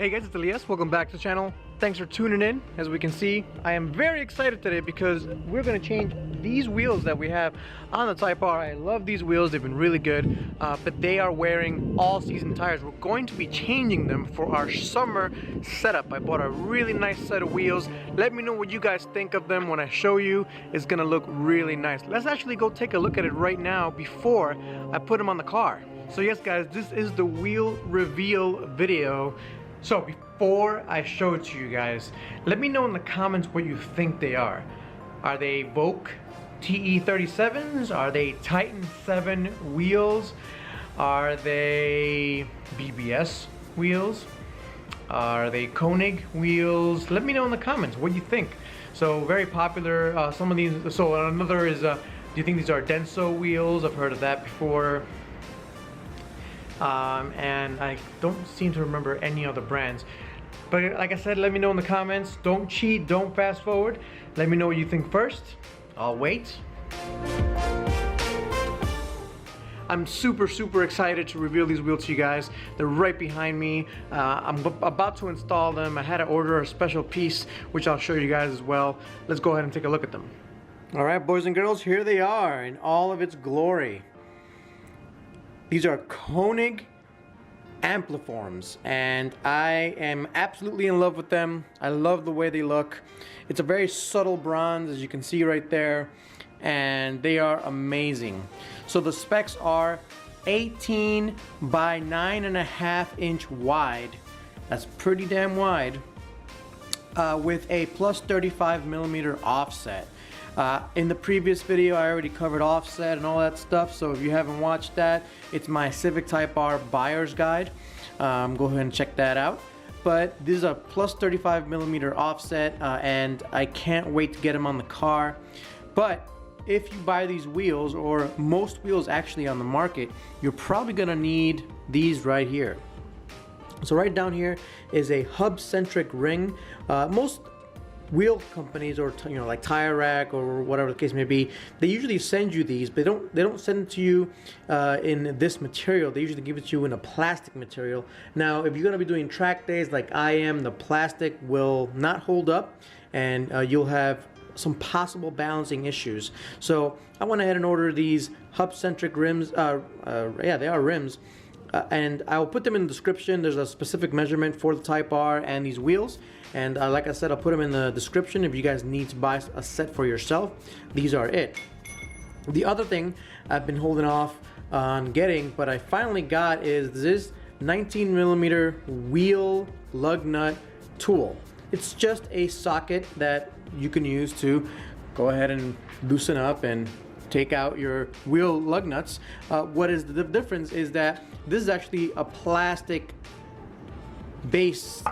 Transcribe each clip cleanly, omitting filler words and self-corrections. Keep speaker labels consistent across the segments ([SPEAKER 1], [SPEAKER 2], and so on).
[SPEAKER 1] Hey guys, it's Elias. Welcome back to the channel. Thanks for tuning in. As we can see, I am very excited today because we're going to change these wheels that we have on the Type R. I love these wheels. They've been really good, but they are wearing all-season tires. We're going to be changing them for our summer setup. I bought a really nice set of wheels. Let me know what you guys think of them when I show you. It's going to look really nice. Let's actually go take a look at it right now before I put them on the car. So yes guys, this is the wheel reveal video. So before I show it to you guys, let me know in the comments what you think they are. Are they Voke TE37s? Are they Titan 7 wheels? Are they BBS wheels? Are they Konig wheels? Let me know in the comments what you think. So very popular, some of these, so another is, do you think these are Denso wheels? I've heard of that before. And I don't seem to remember any other brands, but like I said, let me know in the comments. Don't cheat, don't fast forward. Let me know what you think first. I'll wait. I'm super excited to reveal these wheels to you guys. They're right behind me. I'm about to install them. I had to order a special piece, which I'll show you guys as well. Let's go ahead and take a look at them. All right, boys and girls, here they are in all of its glory. These are Konig Ampliforms, and I am absolutely in love with them. I love the way they look. It's a very subtle bronze, as you can see right there, and they are amazing. So the specs are 18 by 9.5 inch wide. That's pretty damn wide, with a plus 35 millimeter offset. In the previous video, I already covered offset and all that stuff, so if you haven't watched that, it's my Civic Type R buyer's guide. Go ahead and check that out. But this is a plus 35 millimeter offset, and I can't wait to get them on the car. But if you buy these wheels, or most wheels actually on the market, you're probably gonna need these right here. So right down here is a hub centric ring. Most wheel companies, or like Tire Rack or whatever the case may be, they usually send you these, but they don't send it to you in this material. They usually give it to you in a plastic material. Now if you're going to be doing track days like I am, the plastic will not hold up, and you'll have some possible balancing issues. So I went ahead and ordered these hub centric rims. Yeah, they are rims. And I'll put them in the description. There's a specific measurement for the Type R and these wheels, and like I said, I'll put them in the description if you guys need to buy a set for yourself. These are it. The other thing I've been holding off on getting, but I finally got, is this 19 millimeter wheel lug nut tool. It's just a socket that you can use to go ahead and loosen up and take out your wheel lug nuts. What is the difference is that this is actually a plastic based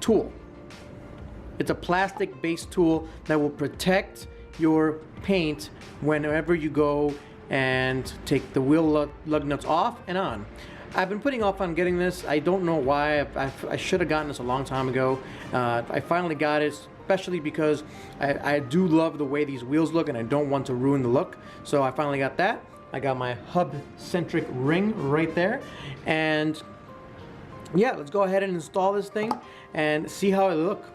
[SPEAKER 1] tool. It's a plastic based tool that will protect your paint whenever you go and take the wheel lug nuts off and on. I've been putting off on getting this. I don't know why. I should have gotten this a long time ago. I finally got it, especially because I do love the way these wheels look and I don't want to ruin the look. So I finally got that. I got my hub centric ring right there, and yeah, let's go ahead and install this thing and see how it looks.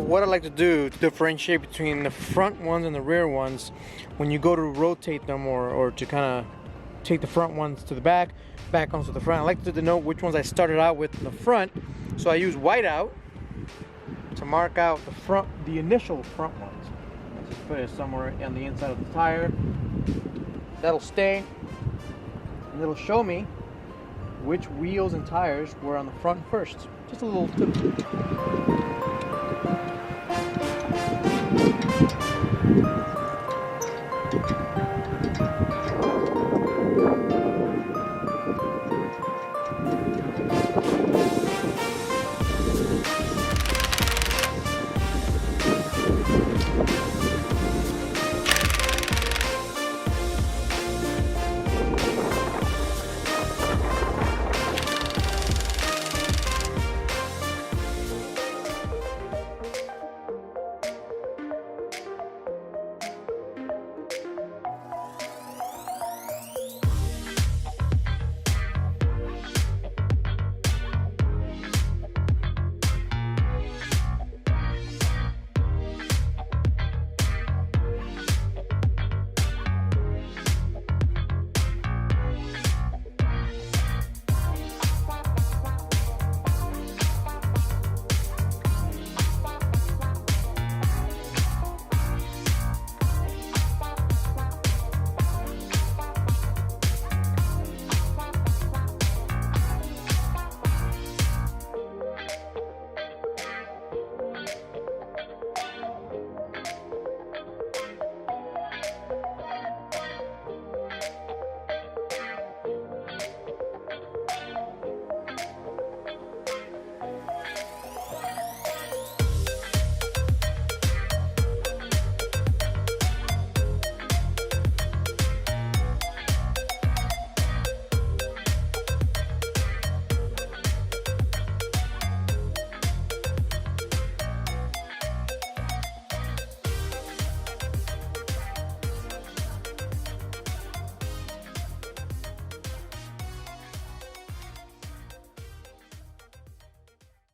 [SPEAKER 1] what I like to do to differentiate between the front ones and the rear ones, when you go to rotate them or to kind of take the front ones to the back ones to the front, I like to know which ones I started out with in the front. So I use whiteout to mark out the initial front ones. Let's just put it somewhere on the inside of the tire. That'll stay, and it'll show me which wheels and tires were on the front first. Just a little tip.